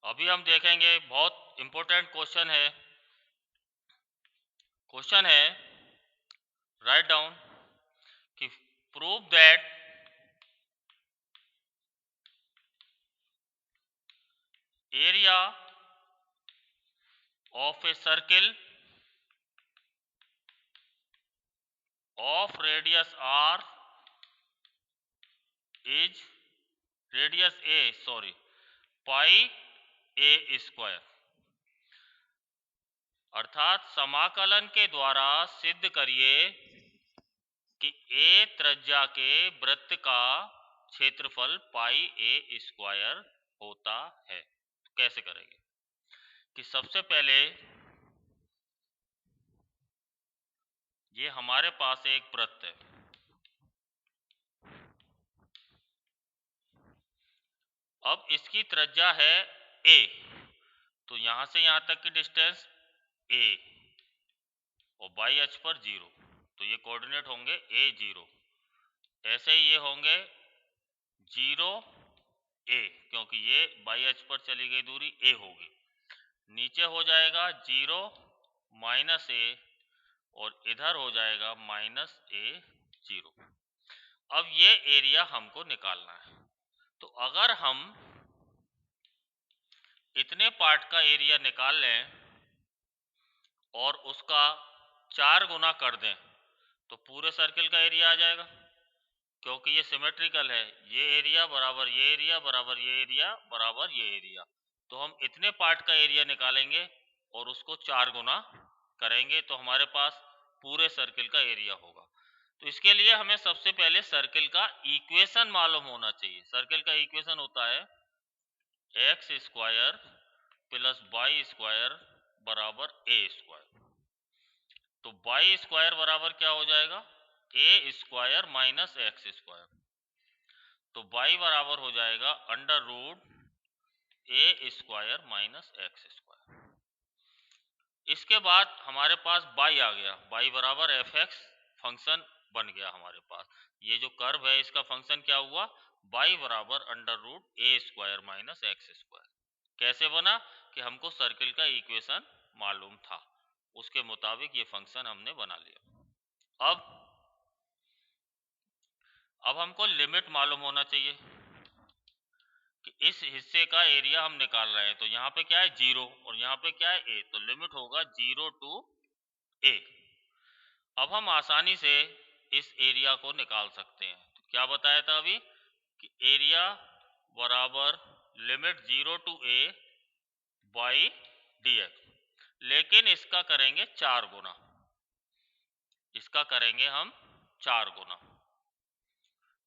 अभी हम देखेंगे, बहुत इंपॉर्टेंट क्वेश्चन है। क्वेश्चन है, राइट डाउन कि prove that area of a circle of radius r is radius a sorry pi a square. अर्थात समाकलन के द्वारा सिद्ध करिए कि ए त्रिज्या के वृत्त का क्षेत्रफल पाई ए स्क्वायर होता है। तो कैसे करेंगे कि सबसे पहले ये हमारे पास एक वृत्त है। अब इसकी त्रिज्या है ए, तो यहां से यहां तक की डिस्टेंस ए और बाई अक्ष पर 0, तो ये कोऑर्डिनेट होंगे ए 0। ऐसे ही ये होंगे 0 ए, क्योंकि ये बाई अक्ष पर चली गई दूरी ए होगी। नीचे हो जाएगा 0 माइनस ए और इधर हो जाएगा माइनस ए 0। अब ये एरिया हमको निकालना है। तो अगर हम इतने पार्ट का एरिया निकाल लें और उसका 4 गुना कर दें तो पूरे सर्किल का एरिया आ जाएगा, क्योंकि ये सिमेट्रिकल है। ये एरिया बराबर ये एरिया बराबर ये एरिया बराबर ये एरिया। तो हम इतने पार्ट का एरिया निकालेंगे और उसको 4 गुना करेंगे तो हमारे पास पूरे सर्किल का एरिया होगा। तो इसके लिए हमें सबसे पहले सर्किल का इक्वेशन मालूम होना चाहिए। सर्किल का इक्वेशन होता है x square plus y square बराबर ए स्क्वायर। तो वाई स्क्वायर बराबर क्या हो जाएगा, a square minus x square. तो वाई बराबर हो जाएगा under root a square minus x square. इसके बाद हमारे पास बाई आ गया, बाई बराबर एफ एक्स फंक्शन बन गया हमारे पास। ये जो कर्व है इसका फंक्शन क्या हुआ, बाई बराबर under root a square minus x square. कैसे बना कि हमको सर्किल का इक्वेशन मालूम था, उसके मुताबिक ये फंक्शन हमने बना लिया। अब हमको लिमिट मालूम होना चाहिए कि इस हिस्से का एरिया हम निकाल रहे हैं। तो यहाँ पे क्या है 0 और यहाँ पे क्या है ए, तो लिमिट होगा 0 टू ए। अब हम आसानी से इस एरिया को निकाल सकते हैं। तो क्या बताया था अभी कि एरिया बराबर limit 0 to a by d x, लेकिन इसका करेंगे 4 गुना। इसका करेंगे हम 4 गुना।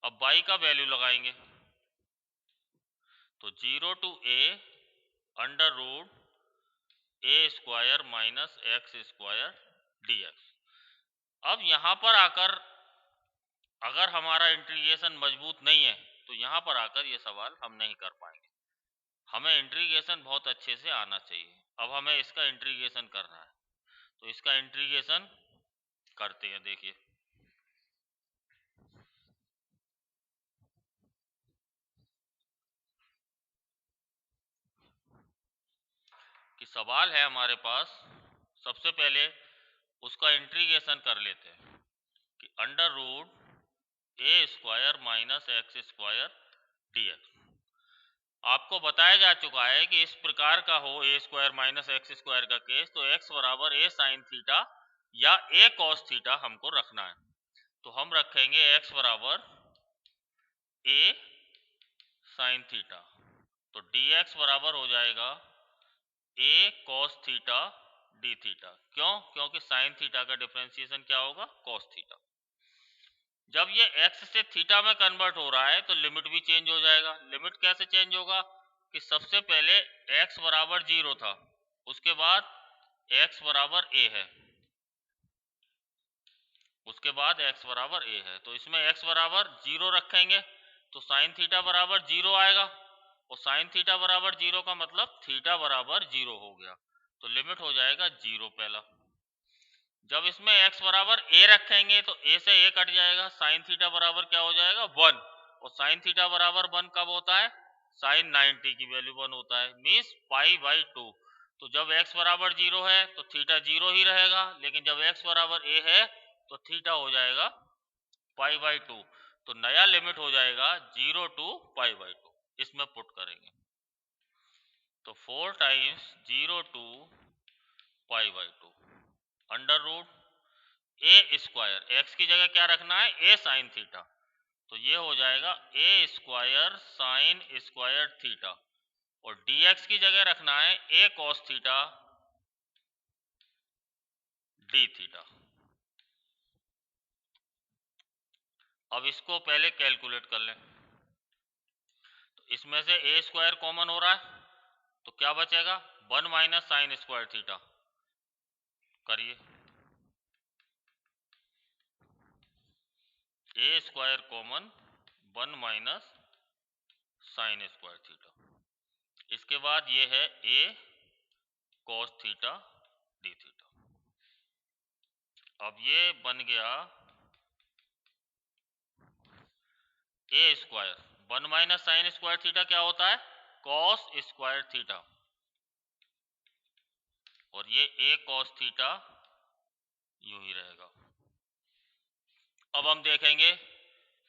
अब बाई का वैल्यू लगाएंगे तो 0 to a under root a square minus x square d x. अब यहाँ पर आकर अगर हमारा इंटीग्रेशन मजबूत नहीं है तो यहाँ पर आकर ये सवाल हम नहीं कर पाएंगे। हमें इंटीग्रेशन बहुत अच्छे से आना चाहिए। अब हमें इसका इंटीग्रेशन करना है, तो इसका इंटीग्रेशन करते हैं। देखिए कि सवाल है हमारे पास, सबसे पहले उसका इंटीग्रेशन कर लेते हैं कि under root a square minus x square d x. आपको बताया जा चुका है कि इस प्रकार का हो ए स्क्वायर माइनस एक्स स्क्वायर का केस, तो एक्स बराबर ए साइन थीटा या ए कॉस थीटा हमको रखना है। तो हम रखेंगे एक्स बराबर ए साइन थीटा, तो डी एक्स बराबर हो जाएगा ए कॉस थीटा डी थीटा। क्यों, क्योंकि साइन थीटा का डिफरेंशिएशन क्या होगा, कॉस थीटा। जब ये x से थीटा में कन्वर्ट हो रहा है तो लिमिट भी चेंज हो जाएगा। लिमिट कैसे चेंज होगा कि सबसे पहले x बराबर 0 था, उसके बाद x बराबर a है, उसके बाद x बराबर a है। तो इसमें x बराबर 0 रखेंगे तो साइन थीटा बराबर 0 आएगा, और साइन थीटा बराबर 0 का मतलब थीटा बराबर 0 हो गया। तो लिमिट हो जाएगा 0 पहला। जब इसमें x बराबर a रखेंगे तो a से a कट जाएगा, साइन थीटा बराबर क्या हो जाएगा 1, और साइन थीटा बराबर 1 कब होता है, साइन 90 की वैल्यू 1 होता है, मीन्स π/2। तो जब x बराबर 0 है तो थीटा 0 ही रहेगा, लेकिन जब x बराबर a है तो थीटा हो जाएगा π/2। तो नया लिमिट हो जाएगा 0 टू π/2। इसमें पुट करेंगे तो 4 times 0 to π/2 under root a square, x की जगह क्या रखना है, ए साइन थीटा। तो ये हो जाएगा a square sine square theta, और dx की जगह रखना है a cos theta d theta. अब इसको पहले कैलकुलेट कर लें। तो इसमें से ए स्क्वायर कॉमन हो रहा है तो क्या बचेगा, 1 माइनस साइन स्क्वायर थीटा। करिए, a square common 1 minus sine square theta. इसके बाद ये है a cos theta d theta. अब ये बन गया a square 1 minus sine square theta क्या होता है, कॉस स्क्वायर थीटा, और ये ए कॉस थीटा यूं ही रहेगा। अब हम देखेंगे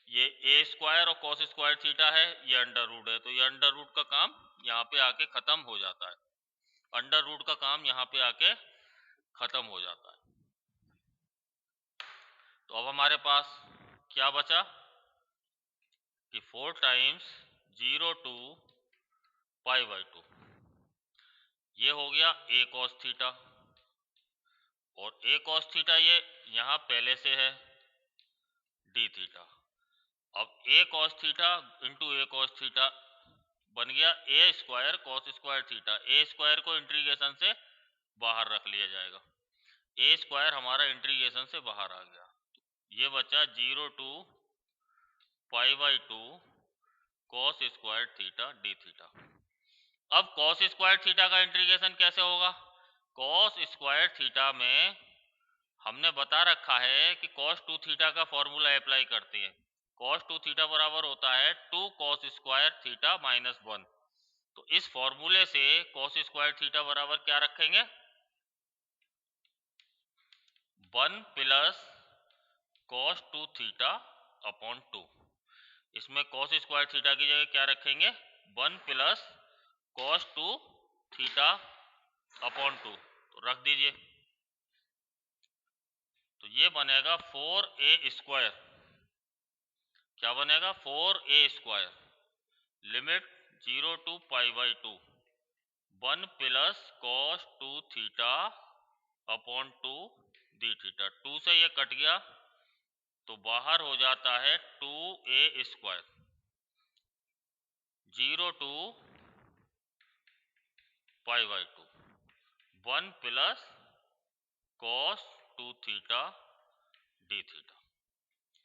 ये ए स्क्वायर और कॉस स्क्वायर थीटा है, ये अंडर रूट है, तो ये अंडर रूट का काम यहाँ पे आके खत्म हो जाता है। अंडर रूट का काम यहाँ पे आके खत्म हो जाता है। तो अब हमारे पास क्या बचा कि 4 टाइम्स 0 टू π/2, ये हो गया ए कॉस थीटा, और ए कॉस थीटा ये यहाँ पहले से है डी थीटा। अब ए कॉस थीटा इंटू ए कॉस थीटा बन गया a square cos square theta. A square को इंटीग्रेशन से बाहर रख लिया जाएगा, ए स्क्वायर हमारा इंटीग्रेशन से बाहर आ गया। ये बचा 0 to π/2 cos square theta d theta. अब कॉस स्क्वायर थीटा का इंटीग्रेशन कैसे होगा, कॉस स्क्वायर थीटा में हमने बता रखा है कि cos 2 थीटा का फॉर्मूला अप्लाई करते हैं। cos 2 थीटा बराबर होता है 2 cos स्क्वायर थीटा माइनस 1। तो इस फॉर्मूले से cos स्क्वायर थीटा बराबर क्या रखेंगे, 1 प्लस cos 2 थीटा अपॉन 2। इसमें cos स्क्वायर थीटा की जगह क्या रखेंगे, 1 प्लस cos 2 थीटा अपॉन 2। तो रख दीजिए, तो ये बनेगा 4a स्क्वायर। क्या बनेगा, 4a square, limit 0 to π/2 1 plus cos 2 theta upon 2 d theta. 2 से ये कट गया तो बाहर हो जाता है 2a square, 0 to π/2 1 plus cos 2 theta d theta.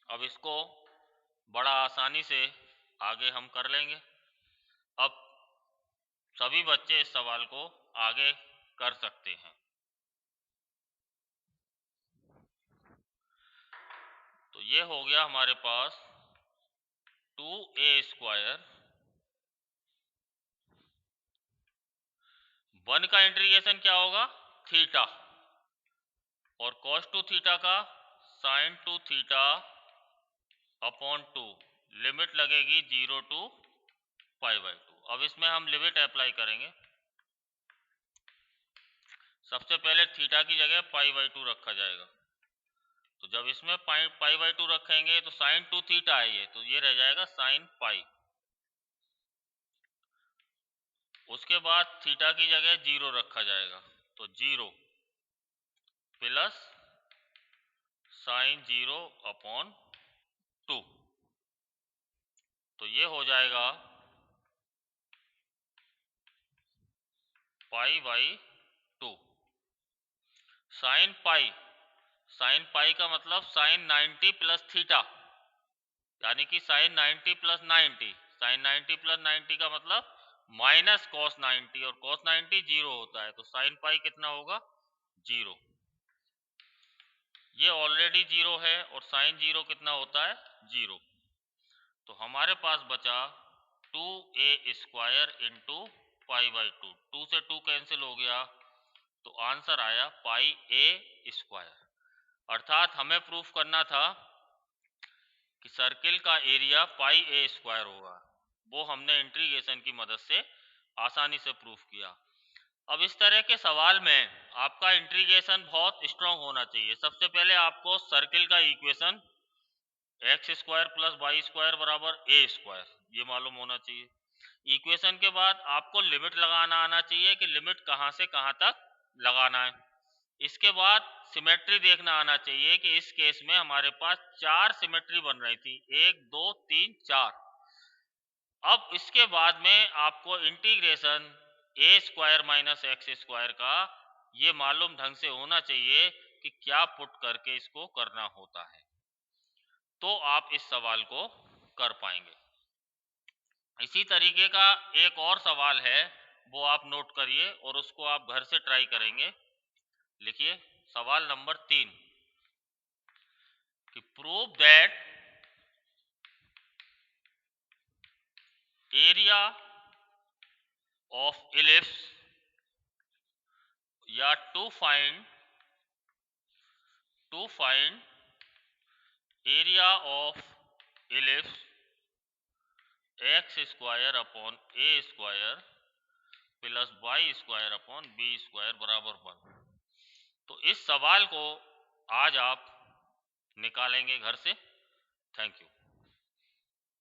अब इसको बड़ा आसानी से आगे हम कर लेंगे। अब सभी बच्चे इस सवाल को आगे कर सकते हैं। तो ये हो गया हमारे पास 2a स्क्वायर, 1 का इंटीग्रेशन क्या होगा, थीटा, और cos 2 थीटा का sin 2 थीटा अपॉन 2, लिमिट लगेगी 0 टू π/2। अब इसमें हम लिमिट अप्लाई करेंगे। सबसे पहले थीटा की जगह π/2 रखा जाएगा, तो जब इसमें π/2 रखेंगे तो sin 2 थीटा है ये, तो ये रह जाएगा sin पाई। उसके बाद थीटा की जगह 0 रखा जाएगा, तो 0 प्लस sin 0 अपॉन 2। तो ये हो जाएगा π/2 sin पाई का मतलब sin 90 प्लस थीटा, यानी कि sin 90 प्लस 90। sin 90 प्लस 90 का मतलब माइनस cos 90, और cos 90 0 होता है, तो sin पाई कितना होगा, 0। ये ऑलरेडी 0 है, और sin 0 कितना होता है, 0। तो हमारे पास बचा 2a² इंटू π/2। 2 से 2 कैंसिल हो गया तो आंसर आया πa²। अर्थात हमें प्रूफ करना था कि सर्किल का एरिया πa² होगा। वो हमने इंटीग्रेशन की मदद से आसानी से प्रूफ किया। अब इस तरह के सवाल में आपका इंटीग्रेशन बहुत स्ट्रांग होना चाहिए। सबसे पहले आपको सर्किल का इक्वेशन x² + y² बराबर a² ये मालूम होना चाहिए। इक्वेशन के बाद आपको लिमिट लगाना आना चाहिए कि लिमिट कहाँ से कहाँ तक लगाना है। इसके बाद सिमेट्री देखना आना चाहिए कि इस केस में हमारे पास 4 सिमेट्री बन रही थी, 1 2 3 4। अब इसके बाद में आपको इंटीग्रेशन a² - x² का ये मालूम ढंग से होना चाहिए कि क्या पुट करके इसको करना होता है, तो आप इस सवाल को कर पाएंगे। इसी तरीके का एक और सवाल है, वो आप नोट करिए और उसको आप घर से ट्राई करेंगे। लिखिए सवाल नंबर 3 कि prove that area of ellipse या to find area of ellipse x² upon a² plus y² upon b² बराबर 1। तो इस सवाल को आज आप निकालेंगे घर से। Thank you.